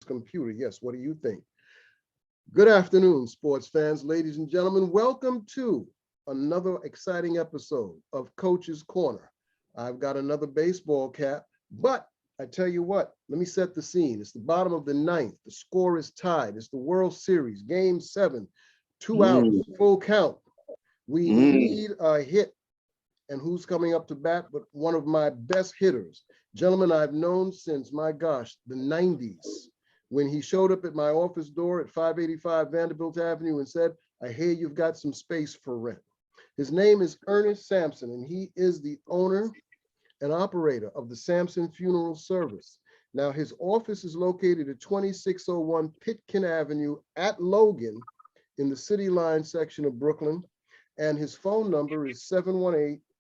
computer. Yes, what do you think? Good afternoon, sports fans, ladies and gentlemen. Welcome to another exciting episode of Coach's Corner. I've got another baseball cap, but I tell you what, let me set the scene. It's the bottom of the ninth. The score is tied. It's the World Series, Game 7, 2 outs, full count. We need a hit. And who's coming up to bat but one of my best hitters? Gentlemen I've known since, my gosh, the 90s, when he showed up at my office door at 585 Vanderbilt Avenue and said, I hear you've got some space for rent. His name is Ernest Sampson, and he is the owner and operator of the Sampson Funeral Service. Now, his office is located at 2601 Pitkin Avenue at Logan in the City Line section of Brooklyn. And his phone number is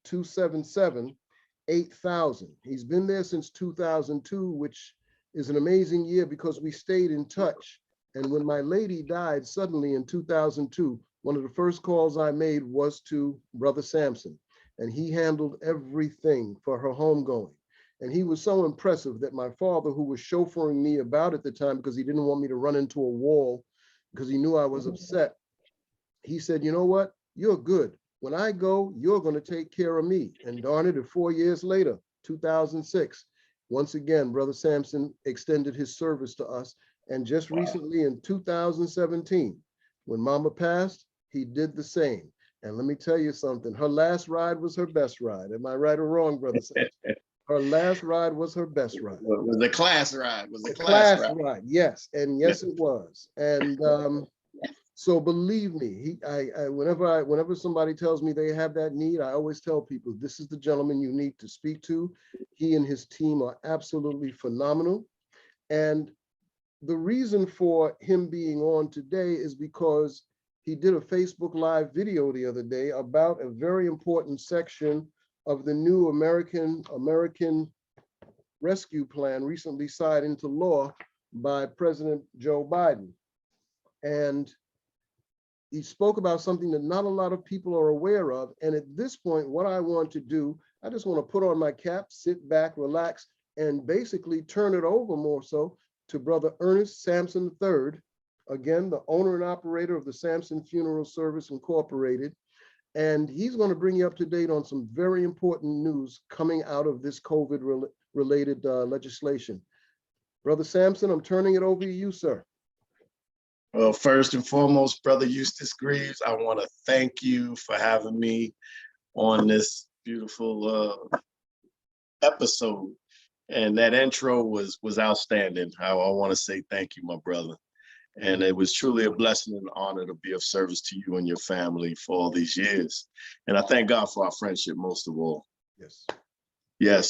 718-277-8000. He's been there since 2002, which is an amazing year because we stayed in touch. And when my lady died suddenly in 2002, one of the first calls I made was to Brother Sampson, and he handled everything for her homegoing. And he was so impressive that my father, who was chauffeuring me about at the time because he didn't want me to run into a wall because he knew I was upset, he said, you know what? You're good. When I go, you're going to take care of me. And darn it, 4 years later, 2006, once again, Brother Sampson extended his service to us. And just recently in 2017, when Mama passed, he did the same. And let me tell you something, her last ride was her best ride. Am I right or wrong, Brother Sampson? Her last ride was her best ride. It was a class ride. It was a class ride. Yes, and yes, it was. And so believe me, whenever somebody tells me they have that need, I always tell people, this is the gentleman you need to speak to. He and his team are absolutely phenomenal. And the reason for him being on today is because he did a Facebook Live video the other day about a very important section of the new American Rescue Plan recently signed into law by President Joe Biden. And he spoke about something that not a lot of people are aware of. And at this point, what I want to do, I just want to put on my cap, sit back, relax, and basically turn it over more so to Brother Ernest Sampson III, again, the owner and operator of the Sampson Funeral Service Incorporated. And he's going to bring you up to date on some very important news coming out of this COVID-related legislation. Brother Sampson, I'm turning it over to you, sir. Well, first and foremost, Brother Eustace Greaves, I want to thank you for having me on this beautiful episode. And that intro was outstanding. I want to say thank you, my brother. And it was truly a blessing and an honor to be of service to you and your family for all these years. And I thank God for our friendship most of all. Yes.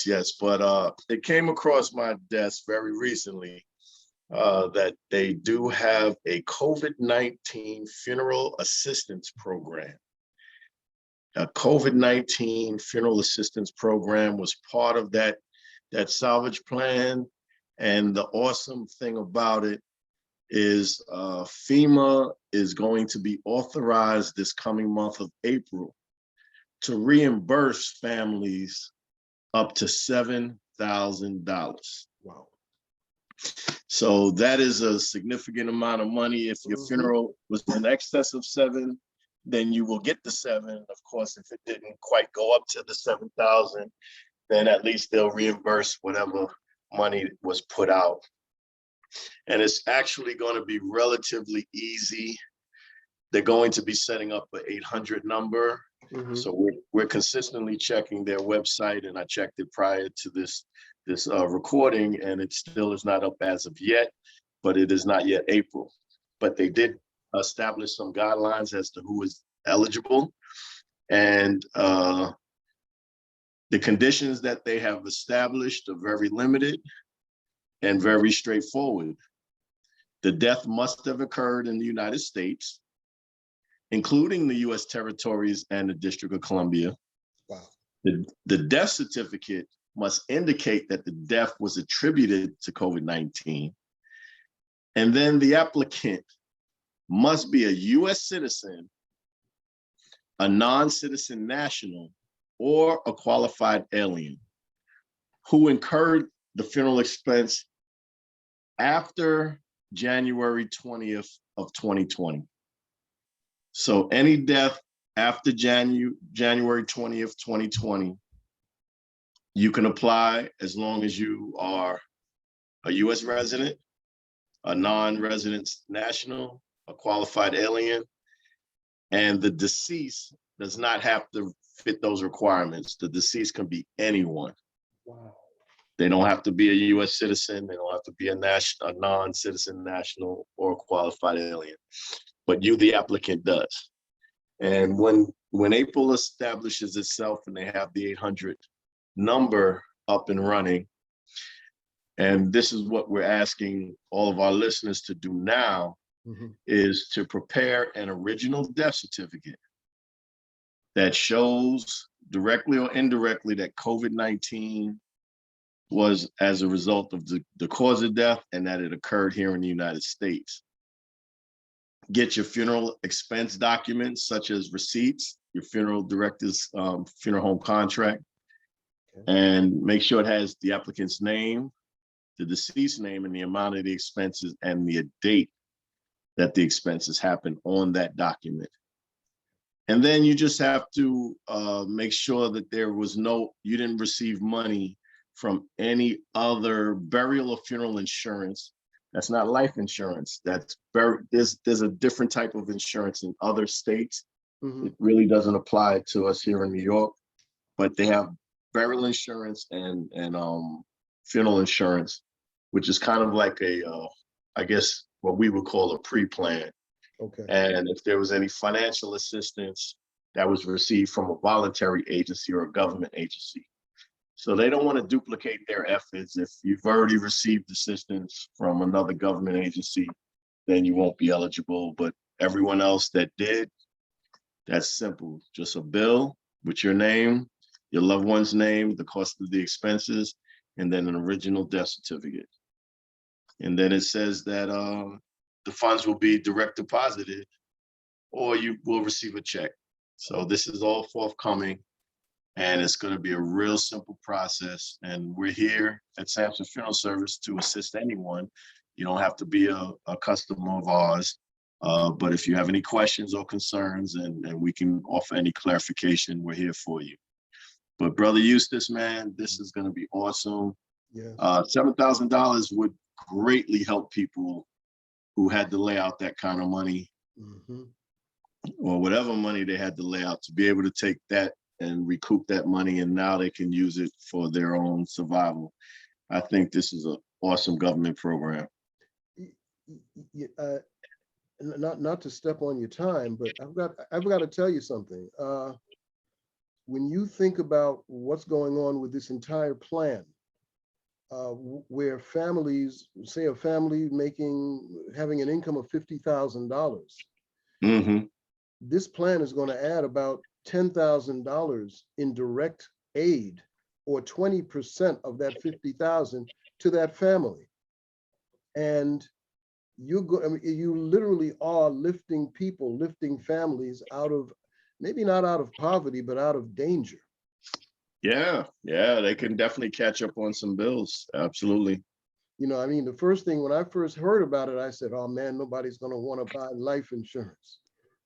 Yes. But it came across my desk very recently that they do have a COVID-19 funeral assistance program. A COVID-19 funeral assistance program was part of that salvage plan. And the awesome thing about it is FEMA is going to be authorized this coming month of April to reimburse families up to $7,000. Wow. So that is a significant amount of money. If your funeral was in excess of 7, then you will get the 7. Of course, if it didn't quite go up to the 7,000, then at least they'll reimburse whatever money was put out. And it's actually going to be relatively easy. They're going to be setting up an 800 number. So we're consistently checking their website, and I checked it prior to this recording, and it still is not up as of yet, but it is not yet April. But they did establish some guidelines as to who is eligible, and the conditions that they have established are very limited and very straightforward. The death must have occurred in the United States, including the U.S. territories and the District of Columbia. Wow. The death certificate must indicate that the death was attributed to COVID-19. And then the applicant must be a U.S. citizen, a non-citizen national, or a qualified alien who incurred the funeral expense after January 20th of 2020. So any death after January 20th, 2020, you can apply as long as you are a U.S. resident, a non-resident national, a qualified alien, and the deceased does not have to fit those requirements. The deceased can be anyone. Wow. They don't have to be a U.S. citizen. They don't have to be a non-citizen national or a qualified alien, but you, the applicant, does. And when April establishes itself and they have the 800 number up and running, and this is what we're asking all of our listeners to do now, is to prepare an original death certificate that shows directly or indirectly that COVID-19 was as a result of the cause of death and that it occurred here in the United States. Get your funeral expense documents, such as receipts, your funeral director's funeral home contract, and make sure it has the applicant's name, the deceased name, and the amount of the expenses and the date that the expenses happen on that document. And then you just have to make sure that you didn't receive money from any other burial or funeral insurance. That's not life insurance. There's a different type of insurance in other states. It really doesn't apply to us here in New York, but they have burial insurance and funeral insurance, which is kind of like I guess what we would call a pre-plan. Okay. And if there was any financial assistance that was received from a voluntary agency or a government agency. So they don't want to duplicate their efforts. If you've already received assistance from another government agency, then you won't be eligible. But everyone else that did, that's simple. Just a bill with your name, your loved one's name, the cost of the expenses, and then an original death certificate. And then it says that the funds will be direct deposited or you will receive a check. So this is all forthcoming. And it's going to be a real simple process. And we're here at Sampson Funeral Service to assist anyone. You don't have to be a customer of ours. But if you have any questions or concerns and we can offer any clarification, we're here for you. But Brother Eustace, man, this is going to be awesome. Yes. $7,000 would greatly help people who had to lay out that kind of money or whatever money they had to lay out to be able to take that and recoup that money, and now they can use it for their own survival. I think this is an awesome government program. Not to step on your time, but I've got to tell you something. When you think about what's going on with this entire plan, where families, say a family having an income of $50,000, this plan is going to add about $10,000 in direct aid, or 20% of that 50,000 to that family. And you literally are lifting families out of, maybe not out of poverty, but out of danger. Yeah, they can definitely catch up on some bills. Absolutely. You know, I mean, the first thing when I first heard about it, I said, oh man, nobody's going to want to buy life insurance.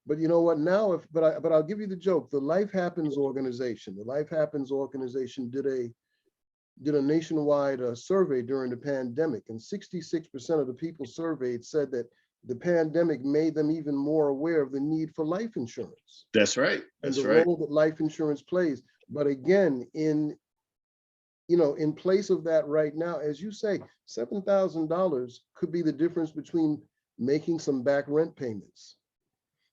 But you know what, now, but I'll give you the joke. The Life Happens organization did a nationwide survey during the pandemic, and 66% of the people surveyed said that the pandemic made them even more aware of the need for life insurance. That's right. And the role that life insurance plays. But again, in place of that right now, as you say, $7,000 could be the difference between making some back rent payments,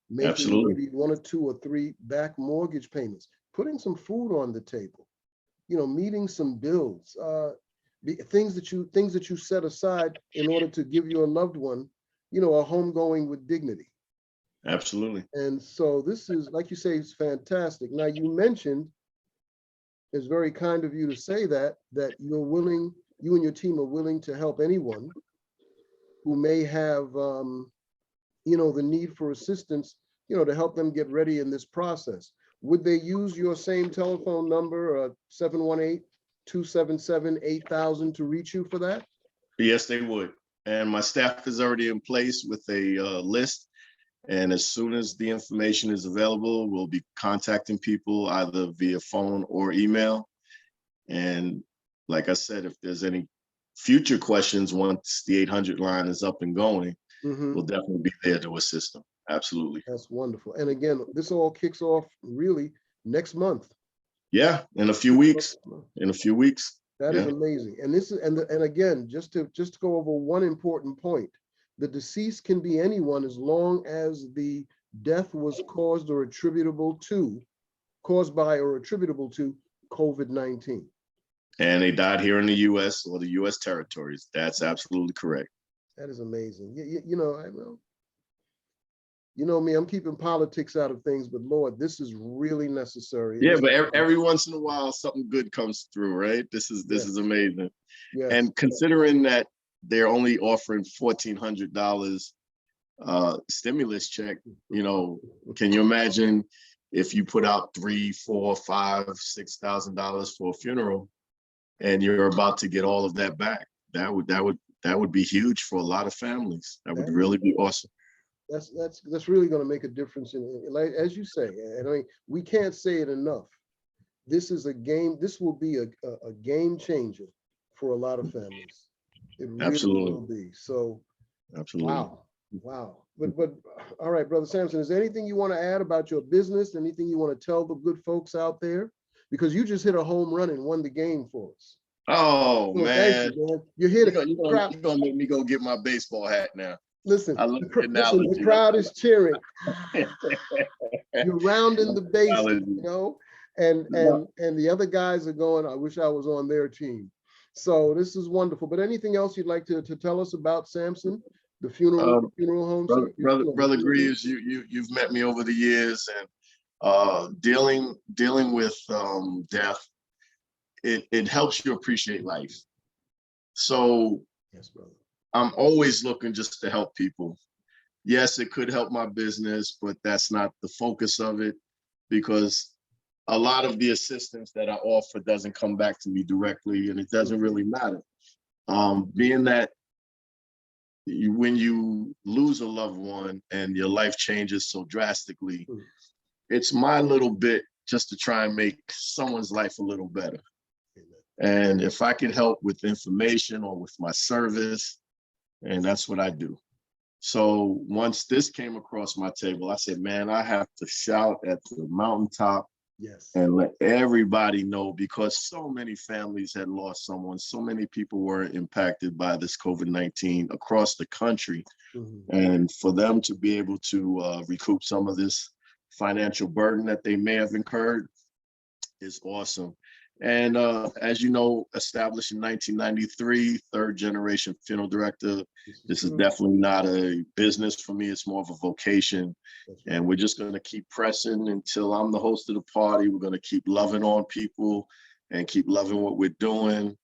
making maybe 1 or 2 or 3 back mortgage payments, putting some food on the table, meeting some bills, things that you set aside in order to give your loved one, a home going with dignity. Absolutely. And so this is, like you say, it's fantastic. Now, you mentioned, it's very kind of you to say that you and your team are willing to help anyone who may have, the need for assistance, to help them get ready in this process. Would they use your same telephone number, 718-277-8000, to reach you for that? Yes, they would. and my staff is already in place with a list. And as soon as the information is available, we'll be contacting people either via phone or email. And like I said, if there's any future questions, once the 800 line is up and going, we'll definitely be there to assist them. Absolutely. That's wonderful. And again, this all kicks off really next month. Yeah, in a few weeks. In a few weeks. That is amazing. And this is and again, just to go over one important point. The deceased can be anyone as long as the death was caused by or attributable to COVID-19. And they died here in the U.S. or the U.S. territories. That's absolutely correct. That is amazing. You know me, I'm keeping politics out of things, but Lord, this is really necessary. Yeah, but every once in a while, something good comes through, right? This is amazing. Yes. And considering that they're only offering $1,400 stimulus check, can you imagine if you put out $3,000, $4,000, $5,000, $6,000 for a funeral, and you're about to get all of that back? That would be huge for a lot of families. That would really be awesome. That's really going to make a difference like as you say, and I mean, we can't say it enough. This is a game. This will be a game changer for a lot of families. It really will be. So, absolutely. Wow. But all right, Brother Sampson, is there anything you want to add about your business? Anything you want to tell the good folks out there? Because you just hit a home run and won the game for us. Oh, so man. Thank you, man. You're here you're gonna make me go get my baseball hat now. Listen, the crowd is cheering. You're rounding the bases, and the other guys are going, I wish I was on their team. So this is wonderful. But anything else you'd like to tell us about Sampson, the funeral home? Brother Greaves, you've met me over the years, and dealing with death, it helps you appreciate life. So yes, brother. I'm always looking just to help people. Yes, it could help my business, but that's not the focus of it, because a lot of the assistance that I offer doesn't come back to me directly, and it doesn't really matter. Being that when you lose a loved one and your life changes so drastically, it's my little bit just to try and make someone's life a little better. And if I can help with information or with my service, and that's what I do. So once this came across my table, I said, man, I have to shout at the mountaintop and let everybody know, because so many families had lost someone. So many people were impacted by this COVID-19 across the country. And for them to be able to recoup some of this financial burden that they may have incurred is awesome. And as you know, established in 1993, third generation funeral director. This is definitely not a business for me. It's more of a vocation. And we're just going to keep pressing until I'm the host of the party. We're going to keep loving on people and keep loving what we're doing.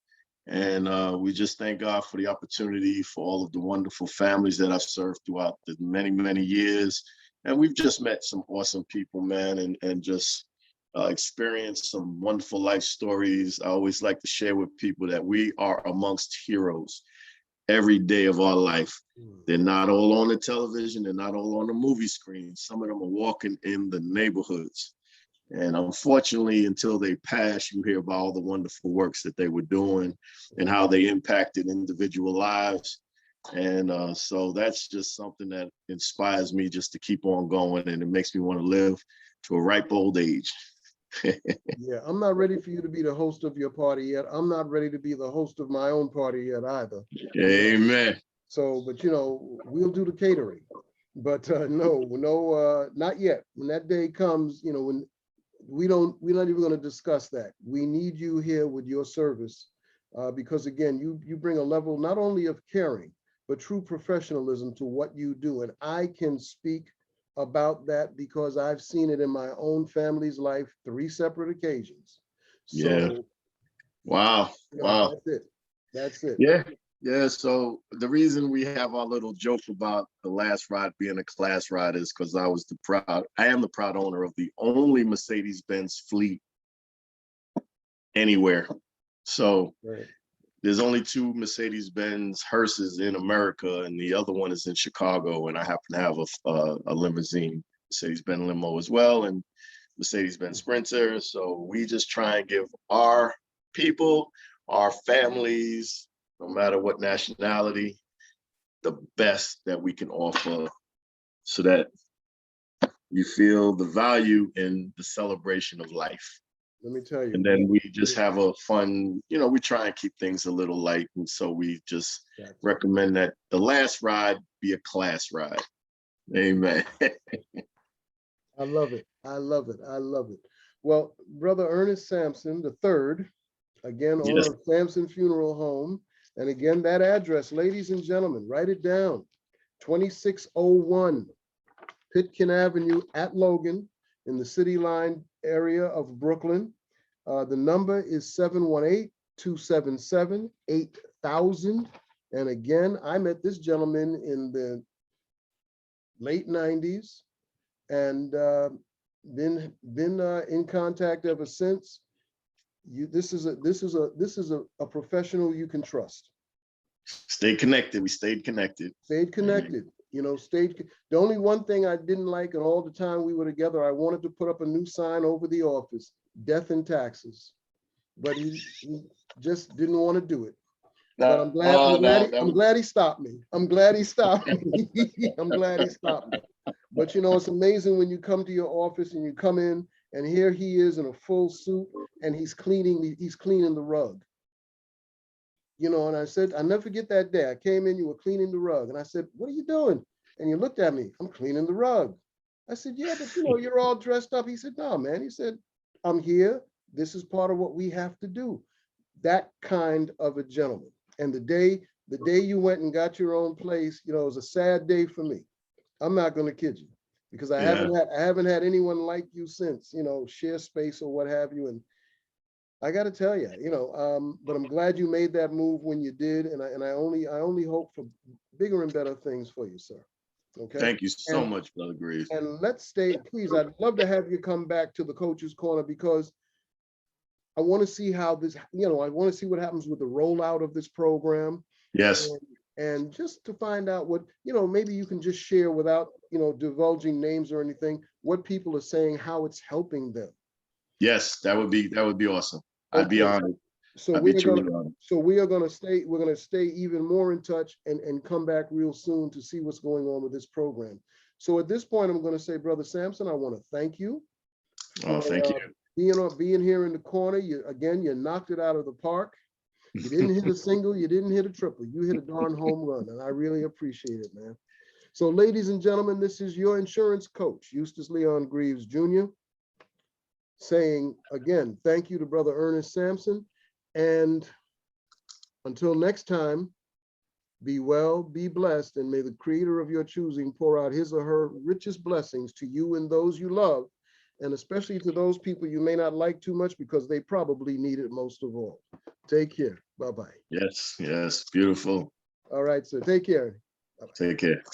And we just thank God for the opportunity, for all of the wonderful families that I've served throughout the many, many years. And we've just met some awesome people, man, and just experienced some wonderful life stories. I always like to share with people that we are amongst heroes every day of our life. They're not all on the television. They're not all on the movie screen. Some of them are walking in the neighborhoods. And unfortunately, until they pass, you hear about all the wonderful works that they were doing and how they impacted individual lives. And so that's just something that inspires me just to keep on going, and it makes me want to live to a ripe old age. Yeah, I'm not ready for you to be the host of your party yet. I'm not ready to be the host of my own party yet either. Amen. So, but we'll do the catering. But no, not yet. When that day comes, when we're not even going to discuss that. We need you here with your service, because again, you bring a level not only of caring, but true professionalism to what you do. And I can speak about that because I've seen it in my own family's life, 3 separate occasions. So, yeah. Wow. Wow. That's it. Yeah. So the reason we have our little joke about the last ride being a class ride is because I am the proud owner of the only Mercedes-Benz fleet anywhere. So there's only 2 Mercedes-Benz hearses in America, and the other one is in Chicago. And I happen to have a limousine, Mercedes-Benz limo as well, and Mercedes-Benz Sprinter. So we just try and give our people, our families, no matter what nationality, the best that we can offer, so that you feel the value in the celebration of life. Let me tell you. And then we just have a fun, we try and keep things a little light. And so we just recommend that the last ride be a class ride. Amen. I love it. I love it. I love it. Well, Brother Ernest Sampson III, again, owner Yes. of Sampson Funeral Home. And again, that address, ladies and gentlemen, write it down. 2601 Pitkin Avenue at Logan in the City Line area of Brooklyn. The number is 718-277-8000. And again, I met this gentleman in the late 90s and been in contact ever since. This is a professional you can trust. Stay connected. We stayed connected. Stayed connected. The only one thing I didn't like, and all the time we were together, I wanted to put up a new sign over the office, death and taxes. But he just didn't want to do it. But I'm glad he stopped me. I'm glad he stopped me. I'm glad he stopped me. But it's amazing when you come to your office and you come in and here he is in a full suit and he's cleaning the rug. And I said, I'll never forget that day. I came in, you were cleaning the rug. And I said, what are you doing? And you looked at me, I'm cleaning the rug. I said, yeah, but you're all dressed up. He said, no, man. He said, I'm here. This is part of what we have to do. That kind of a gentleman. And the day you went and got your own place, it was a sad day for me. I'm not going to kid you, because I haven't had anyone like you since, share space or what have you. And I got to tell you, but I'm glad you made that move when you did, and I only hope for bigger and better things for you, sir. Okay. Thank you so much, Brother Graves. And let's stay, please. I'd love to have you come back to the Coach's Corner, because I want to see how this, I want to see what happens with the rollout of this program. Yes. And just to find out what, maybe you can just share without, divulging names or anything, what people are saying, how it's helping them. Yes, that would be awesome. I'd be honored. So we are going to stay even more in touch and come back real soon to see what's going on with this program. So at this point, I'm going to say, Brother Sampson, I want to thank you. Oh, thank you. Being here in the corner. You knocked it out of the park. You didn't hit a single, you didn't hit a triple. You hit a darn home run, and I really appreciate it, man. So ladies and gentlemen, this is your insurance coach, Eustace Leon Greaves Jr., saying again, thank you to Brother Ernest Sampson. And until next time, be well, be blessed, and may the Creator of your choosing pour out his or her richest blessings to you and those you love, and especially to those people you may not like too much, because they probably need it most of all. Take care. Bye-bye. Yes, beautiful. All right, sir. Take care. Bye-bye. Take care.